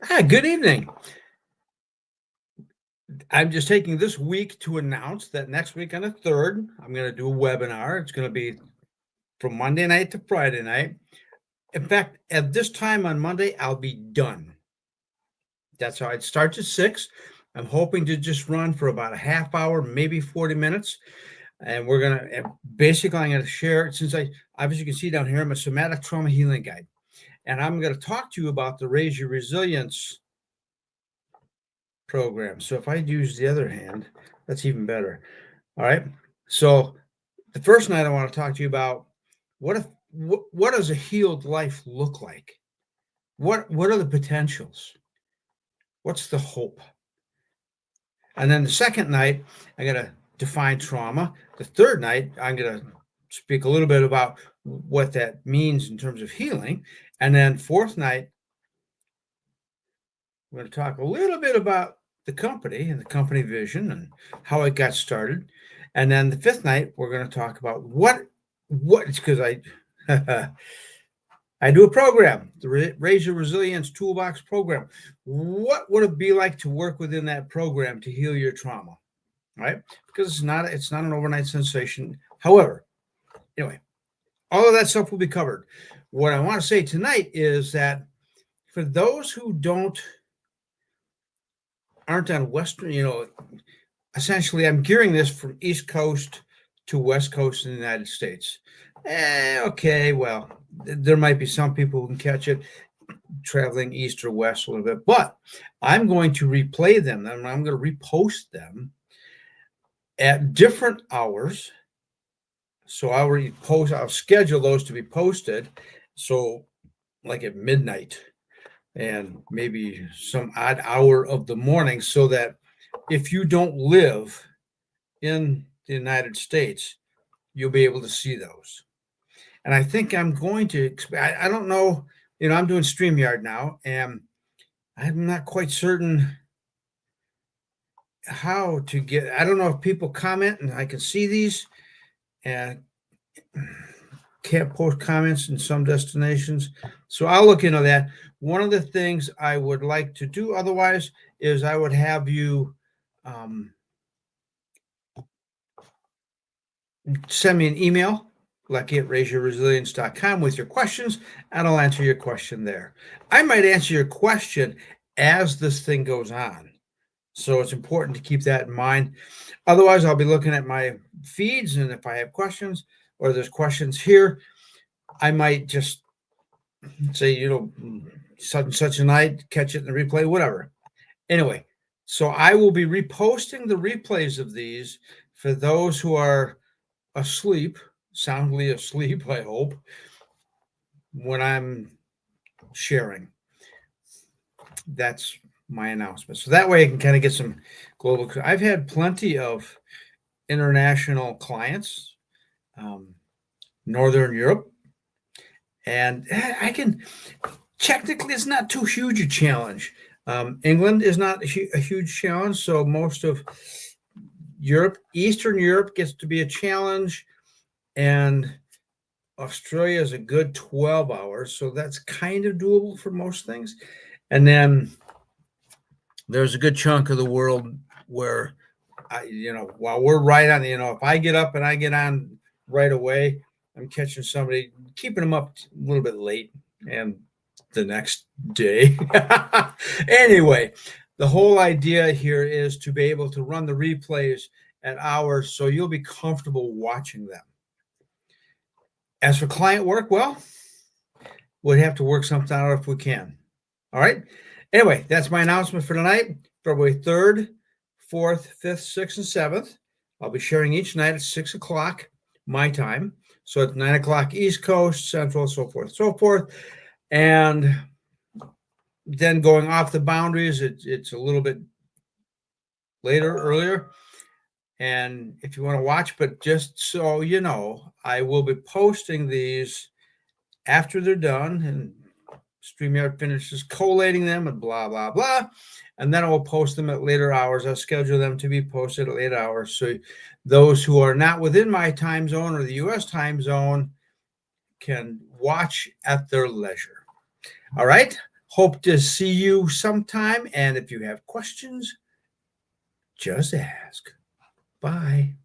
Hi, good evening. I'm just taking this week to announce that next week on the 3rd, I'm going to do a webinar. It's going to be from Monday night to Friday night. In fact, at this time on Monday, I'll be done. That's how it starts at 6. I'm hoping to just run for about a half hour, maybe 40 minutes. And we're going to basically, I'm going to share, since obviously you can see down here, I'm a somatic trauma healing guide. And I'm going to talk to you about the Raise Your Resilience program. So if I use the other hand, that's even better. All right. So the first night I want to talk to you about what does a healed life look like? What are the potentials? What's the hope? And then the second night, I'm going to define trauma. The third night, I'm going to speak a little bit about what that means in terms of healing. And then fourth night, we're going to talk a little bit about the company and the company vision and how it got started. And then the fifth night, we're going to talk about what because I do a program, the Raise Your Resilience Toolbox program. What would it be like to work within that program to heal your trauma? Right? Because it's not an overnight sensation. However, anyway, all of that stuff will be covered. What I want to say tonight is that for those who aren't on Western, essentially I'm gearing this from East Coast to West Coast in the United States. Okay, well, there might be some people who can catch it traveling east or west a little bit, but I'm going to replay them and I'm going to repost them at different hours. So I'll schedule those to be posted. So like at midnight and maybe some odd hour of the morning, so that if you don't live in the United States, you'll be able to see those. And I think I'm going to, I don't know, I'm doing StreamYard now, and I'm not quite certain how to get, I don't know if people comment and I can see these, and can't post comments in some destinations. So I'll look into that. One of the things I would like to do otherwise is I would have you send me an email, lucky@raiseyourresilience.com, with your questions, and I'll answer your question there. I might answer your question as this thing goes on. So it's important to keep that in mind. Otherwise, I'll be looking at my feeds, and if I have questions or there's questions here, I might just say, such and such a night, catch it in the replay, whatever. Anyway, so I will be reposting the replays of these for those who are asleep, soundly asleep, I hope, when I'm sharing. That's my announcement. So that way I can kind of get some global. I've had plenty of international clients, Northern Europe, and I can, technically, it's not too huge a challenge. England is not a huge challenge, so most of Europe, Eastern Europe, gets to be a challenge, and Australia is a good 12 hours, so that's kind of doable for most things. And then there's a good chunk of the world where while we're right on, if I get up and I get on right away, I'm catching somebody, keeping them up a little bit late and the next day. Anyway, the whole idea here is to be able to run the replays at hours so you'll be comfortable watching them. As for client work, well, we'll have to work something out if we can. All right. Anyway, that's my announcement for tonight, February 3rd, 4th, 5th, 6th, and 7th. I'll be sharing each night at 6 o'clock my time. So at 9 o'clock East Coast, Central, so forth. And then going off the boundaries, it's a little bit earlier. And if you want to watch, but just so you know, I will be posting these after they're done, and StreamYard finishes collating them and blah, blah, blah. And then I will post them at later hours. I'll schedule them to be posted at later hours. So those who are not within my time zone or the U.S. time zone can watch at their leisure. All right. Hope to see you sometime. And if you have questions, just ask. Bye.